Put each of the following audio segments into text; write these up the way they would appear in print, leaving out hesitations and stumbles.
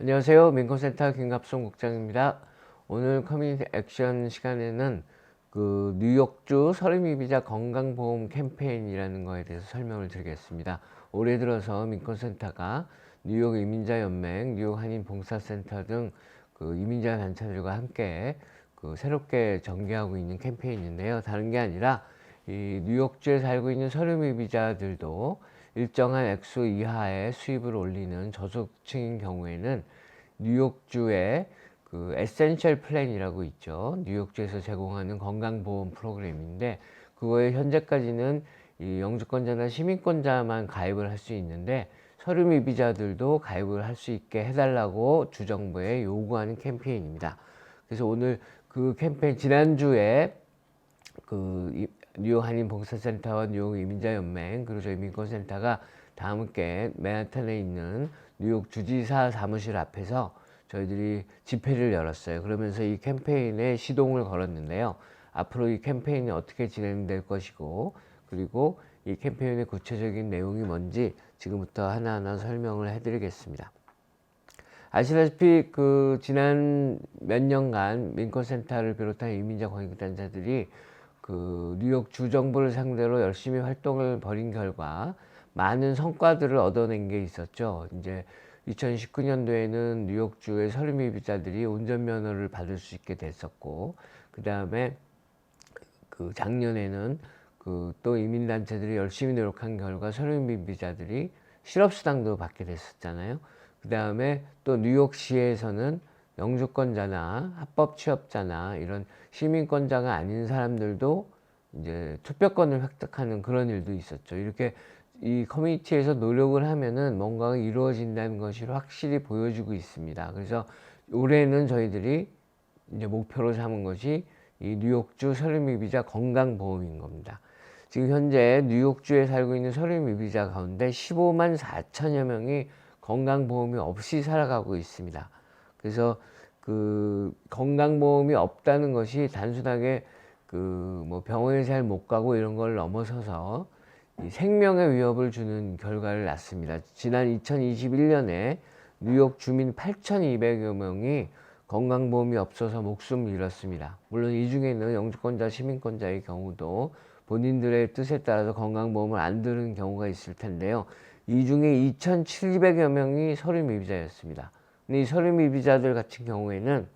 안녕하세요. 민권센터 김갑송 국장입니다. 오늘 커뮤니티 액션 시간에는 그 뉴욕주 서림이비자 건강보험 캠페인이라는 거에 대해서 설명을 드리겠습니다. 올해 들어서 민권센터가 뉴욕 이민자연맹, 뉴욕 한인봉사센터 등 그 이민자 단체들과 함께 그 새롭게 전개하고 있는 캠페인인데요. 다른 게 아니라 이 뉴욕주에 살고 있는 서림이비자들도 일정한 액수 이하의 수입을 올리는 저소득층인 경우에는 뉴욕주의 그 에센셜 플랜이라고 있죠. 뉴욕주에서 제공하는 건강보험 프로그램인데 그거에 현재까지는 이 영주권자나 시민권자만 가입을 할 수 있는데 서류미비자들도 가입을 할 수 있게 해달라고 주정부에 요구하는 캠페인입니다. 그래서 오늘 그 캠페인 지난주에 그 뉴욕 한인봉사센터와 뉴욕 이민자연맹 그리고 저희 민권센터가 다 함께 맨하탄에 있는 뉴욕 주지사 사무실 앞에서 저희들이 집회를 열었어요. 그러면서 이 캠페인에 시동을 걸었는데요. 앞으로 이 캠페인이 어떻게 진행될 것이고 그리고 이 캠페인의 구체적인 내용이 뭔지 지금부터 하나하나 설명을 해드리겠습니다. 아시다시피 그 지난 몇 년간 민권센터를 비롯한 이민자 권익단체들이 그 뉴욕 주정부를 상대로 열심히 활동을 벌인 결과 많은 성과들을 얻어낸 게 있었죠. 이제 2019년도에는 뉴욕주의 서류미비자들이 운전면허를 받을 수 있게 됐었고, 그 다음에 그 작년에는 그 또 이민단체들이 열심히 노력한 결과 서류미비자들이 실업수당도 받게 됐었잖아요. 그 다음에 또 뉴욕시에서는 영주권자나 합법 취업자나 이런 시민권자가 아닌 사람들도 이제 투표권을 획득하는 그런 일도 있었죠. 이렇게 이 커뮤니티에서 노력을 하면은 뭔가가 이루어진다는 것이 확실히 보여주고 있습니다. 그래서 올해는 저희들이 이제 목표로 삼은 것이 이 뉴욕주 서류미비자 건강보험인 겁니다. 지금 현재 뉴욕주에 살고 있는 서류미비자 가운데 15만 4천여 명이 건강보험이 없이 살아가고 있습니다. 그래서 그 건강보험이 없다는 것이 단순하게 그 뭐 병원에 잘 못 가고 이런 걸 넘어서서 이 생명의 위협을 주는 결과를 낳습니다. 지난 2021년에 뉴욕 주민 8,200여 명이 건강보험이 없어서 목숨을 잃었습니다. 물론 이 중에는 영주권자, 시민권자의 경우도 본인들의 뜻에 따라서 건강보험을 안 들은 경우가 있을 텐데요. 이 중에 2,700여 명이 서류미비자였습니다. 근데 이 서류미비자들 같은 경우에는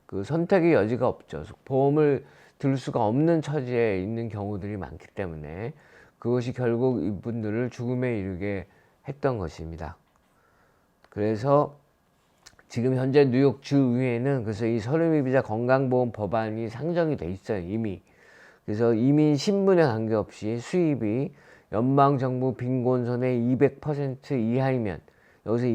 그 선택의 여지가 없죠. 보험을 들 수가 없는 처지에 있는 경우들이 많기 때문에 그것이 결국 이분들을 죽음에 이르게 했던 것입니다. 그래서 지금 현재 뉴욕 주의회는 그래서 이 서류미비자 건강보험 법안이 상정이 돼 있어요, 이미. 그래서 이민 신분에 관계없이 수입이 연방정부 빈곤선의 200% 이하이면, 여기서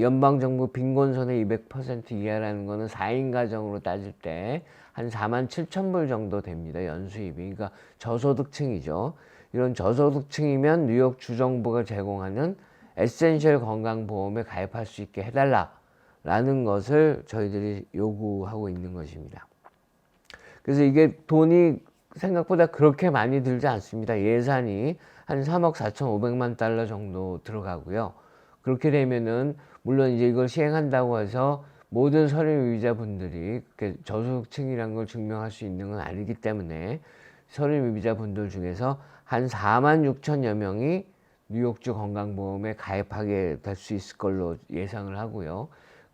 연방정부 빈곤선의 200% 이하라는 거는 4인 가정으로 따질 때 한 4만 7천 불 정도 됩니다, 연수입이. 그러니까 저소득층이죠. 이런 저소득층이면 뉴욕 주정부가 제공하는 에센셜 건강보험에 가입할 수 있게 해달라라는 것을 저희들이 요구하고 있는 것입니다. 그래서 이게 돈이 생각보다 그렇게 많이 들지 않습니다. 예산이 한 3억 4,500만 달러 정도 들어가고요. 그렇게 되면은 물론 이제 이걸 시행한다고 해서 모든 서류미비자분들이 저소득층이라는 걸 증명할 수 있는 건 아니기 때문에 서류미비자분들 중에서 한 4만 6천여 명이 뉴욕주 건강보험에 가입하게 될 수 있을 걸로 예상을 하고요.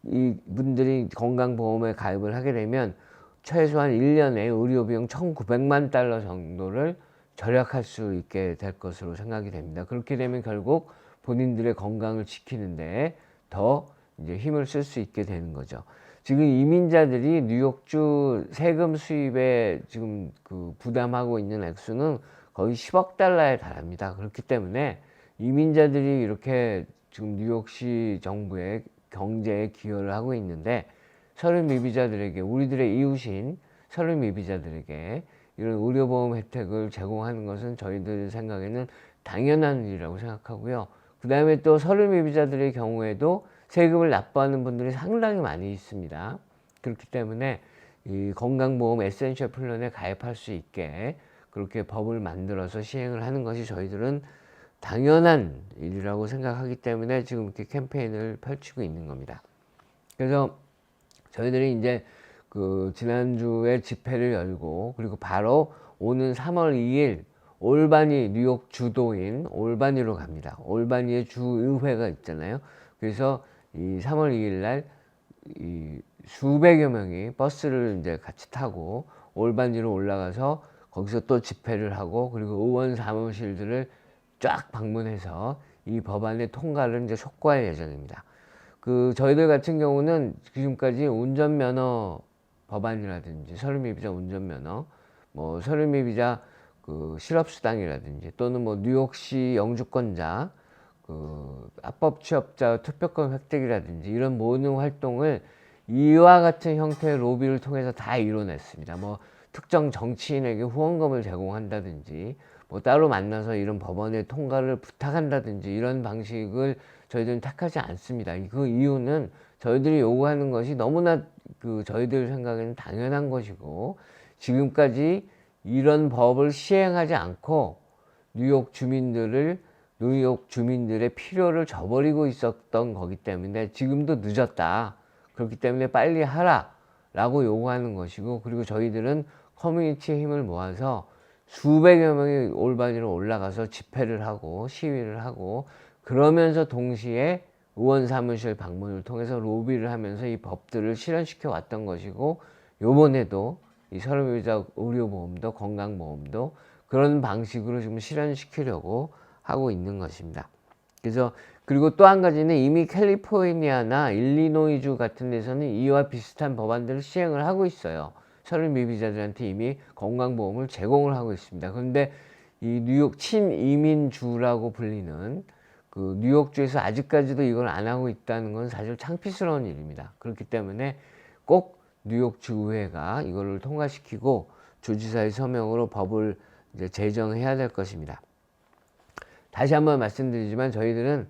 이 분들이 건강보험에 가입을 하게 되면 최소한 1년에 의료비용 1,900만 달러 정도를 절약할 수 있게 될 것으로 생각이 됩니다. 그렇게 되면 결국 본인들의 건강을 지키는데 더 이제 힘을 쓸 수 있게 되는 거죠. 지금 이민자들이 뉴욕주 세금 수입에 지금 그 부담하고 있는 액수는 거의 10억 달러에 달합니다. 그렇기 때문에 이민자들이 이렇게 지금 뉴욕시 정부의 경제에 기여를 하고 있는데 서류미비자들에게, 우리들의 이웃인 서류미비자들에게 이런 의료보험 혜택을 제공하는 것은 저희들 생각에는 당연한 일이라고 생각하고요. 그 다음에 또 서류미비자들의 경우에도 세금을 납부하는 분들이 상당히 많이 있습니다. 그렇기 때문에 이 건강보험 에센셜 플랜에 가입할 수 있게 그렇게 법을 만들어서 시행을 하는 것이 저희들은 당연한 일이라고 생각하기 때문에 지금 이렇게 캠페인을 펼치고 있는 겁니다. 그래서 저희들이 이제 그 지난주에 집회를 열고, 그리고 바로 오는 3월 2일 올바니, 뉴욕 주도인 올바니로 갑니다. 올바니의 주의회가 있잖아요. 그래서 이 3월 2일 날 이 수백여 명이 버스를 이제 같이 타고 올바니로 올라가서 거기서 또 집회를 하고, 그리고 의원 사무실들을 쫙 방문해서 이 법안의 통과를 이제 촉구할 예정입니다. 그 저희들 같은 경우는 지금까지 운전면허 법안이라든지 서류미비자 운전면허, 뭐 서류미비자 그 실업수당이라든지, 또는 뭐 뉴욕시 영주권자 그 합법 취업자 투표권 획득이라든지, 이런 모든 활동을 이와 같은 형태의 로비를 통해서 다 이뤄냈습니다. 뭐 특정 정치인에게 후원금을 제공한다든지, 뭐 따로 만나서 이런 법안의 통과를 부탁한다든지, 이런 방식을 저희들은 택하지 않습니다. 그 이유는 저희들이 요구하는 것이 너무나 그 저희들 생각에는 당연한 것이고, 지금까지 이런 법을 시행하지 않고 뉴욕 주민들의 필요를 저버리고 있었던 거기 때문에 지금도 늦었다. 그렇기 때문에 빨리 하라 라고 요구하는 것이고, 그리고 저희들은 커뮤니티의 힘을 모아서 수백여 명이 올바니로 올라가서 집회를 하고 시위를 하고, 그러면서 동시에 의원 사무실 방문을 통해서 로비를 하면서 이 법들을 실현시켜 왔던 것이고, 요번에도 이 서름의자 의료보험도 건강보험도 그런 방식으로 지금 실현시키려고 하고 있는 것입니다. 그래서 그리고 또 한 가지는 이미 캘리포니아나 일리노이주 같은 데서는 이와 비슷한 법안들을 시행을 하고 있어요. 서른 미비자들한테 이미 건강보험을 제공을 하고 있습니다. 그런데 이 뉴욕 친이민주라고 불리는 그 뉴욕주에서 아직까지도 이걸 안 하고 있다는 건 사실 창피스러운 일입니다. 그렇기 때문에 꼭 뉴욕주 의회가 이거를 통과시키고 주지사의 서명으로 법을 이제 제정해야 될 것입니다. 다시 한번 말씀드리지만 저희들은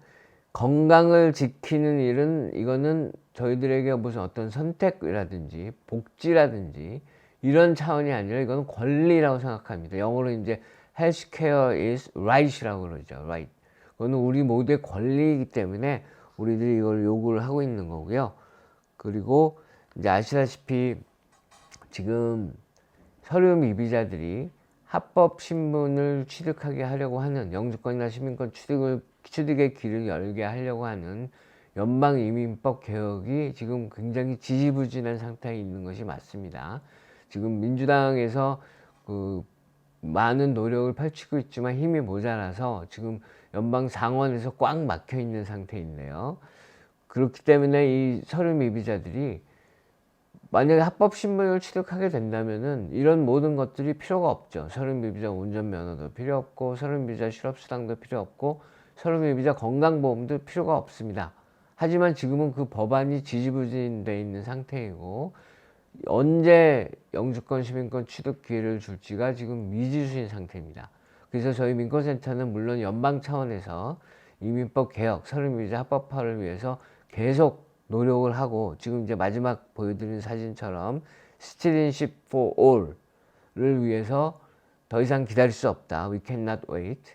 건강을 지키는 일은, 이거는 저희들에게 무슨 어떤 선택이라든지 복지라든지 이런 차원이 아니라 이거는 권리라고 생각합니다. 영어로 이제 healthcare is right이라고 그러죠. right. 그거는 우리 모두의 권리이기 때문에 우리들이 이걸 요구를 하고 있는 거고요. 그리고 이제 아시다시피 지금 서류 미비자들이 합법 신분을 취득하게 하려고 하는, 영주권이나 시민권 취득의 길을 열게 하려고 하는 연방 이민법 개혁이 지금 굉장히 지지부진한 상태에 있는 것이 맞습니다. 지금 민주당에서 그 많은 노력을 펼치고 있지만 힘이 모자라서 지금 연방 상원에서 꽉 막혀 있는 상태인데요. 그렇기 때문에 이 서류 미비자들이 만약에 합법 신분을 취득하게 된다면은 이런 모든 것들이 필요가 없죠. 서른 미비자 운전면허도 필요 없고, 서른 미비자 실업수당도 필요 없고, 서른 미비자 건강보험도 필요가 없습니다. 하지만 지금은 그 법안이 지지부진돼 있는 상태이고, 언제 영주권 시민권 취득 기회를 줄지가 지금 미지수인 상태입니다. 그래서 저희 민권센터는 물론 연방 차원에서 이민법 개혁, 서른 미비자 합법화를 위해서 계속 노력을 하고, 지금 이제 마지막 보여드린 사진처럼 citizenship for all을 위해서 더 이상 기다릴 수 없다. We cannot wait.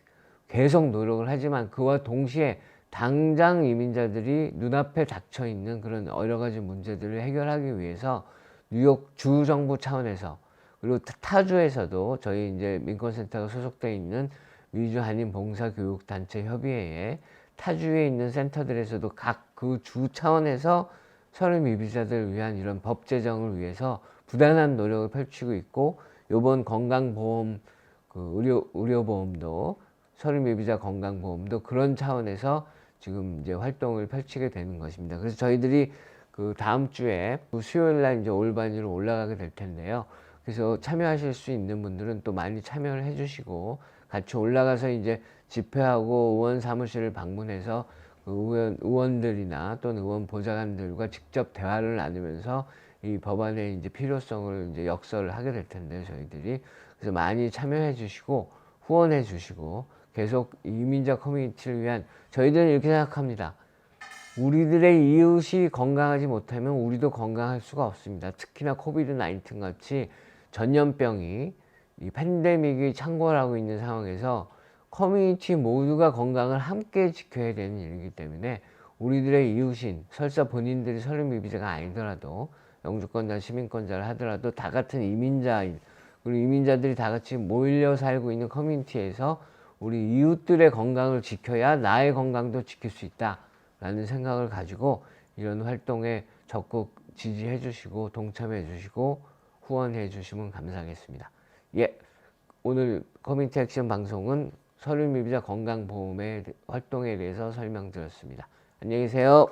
계속 노력을 하지만 그와 동시에 당장 이민자들이 눈앞에 닥쳐 있는 그런 여러 가지 문제들을 해결하기 위해서 뉴욕 주 정부 차원에서, 그리고 타주에서도 저희 이제 민권센터가 소속되어 있는 미주 한인 봉사교육단체 협의회에 타주에 있는 센터들에서도 각 그 주 차원에서 서류 미비자들을 위한 이런 법 제정을 위해서 부단한 노력을 펼치고 있고, 요번 건강보험 그 의료보험도, 서류 미비자 건강보험도 그런 차원에서 지금 이제 활동을 펼치게 되는 것입니다. 그래서 저희들이 그 다음 주에 수요일 날 이제 올바니로 올라가게 될 텐데요. 그래서 참여하실 수 있는 분들은 또 많이 참여를 해주시고, 같이 올라가서 이제 집회하고 의원 사무실을 방문해서 그 의원들이나 또는 의원 보좌관들과 직접 대화를 나누면서 이 법안의 이제 필요성을 이제 역설을 하게 될 텐데요, 저희들이. 그래서 많이 참여해 주시고 후원해 주시고, 계속 이민자 커뮤니티를 위한, 저희들은 이렇게 생각합니다. 우리들의 이웃이 건강하지 못하면 우리도 건강할 수가 없습니다. 특히나 코비드 19 같이 전염병이, 이 팬데믹이 창궐하고 있는 상황에서 커뮤니티 모두가 건강을 함께 지켜야 되는 일이기 때문에 우리들의 이웃인, 설사 본인들이 설립미비자가 아니더라도 영주권자, 시민권자를 하더라도 다 같은 이민자인, 그리고 이민자들이 다 같이 모여 살고 있는 커뮤니티에서 우리 이웃들의 건강을 지켜야 나의 건강도 지킬 수 있다 라는 생각을 가지고 이런 활동에 적극 지지해 주시고 동참해 주시고 후원해 주시면 감사하겠습니다. 예, 오늘 커뮤니티 액션 방송은 설립미비자 건강보험의 활동에 대해서 설명드렸습니다. 안녕히 계세요.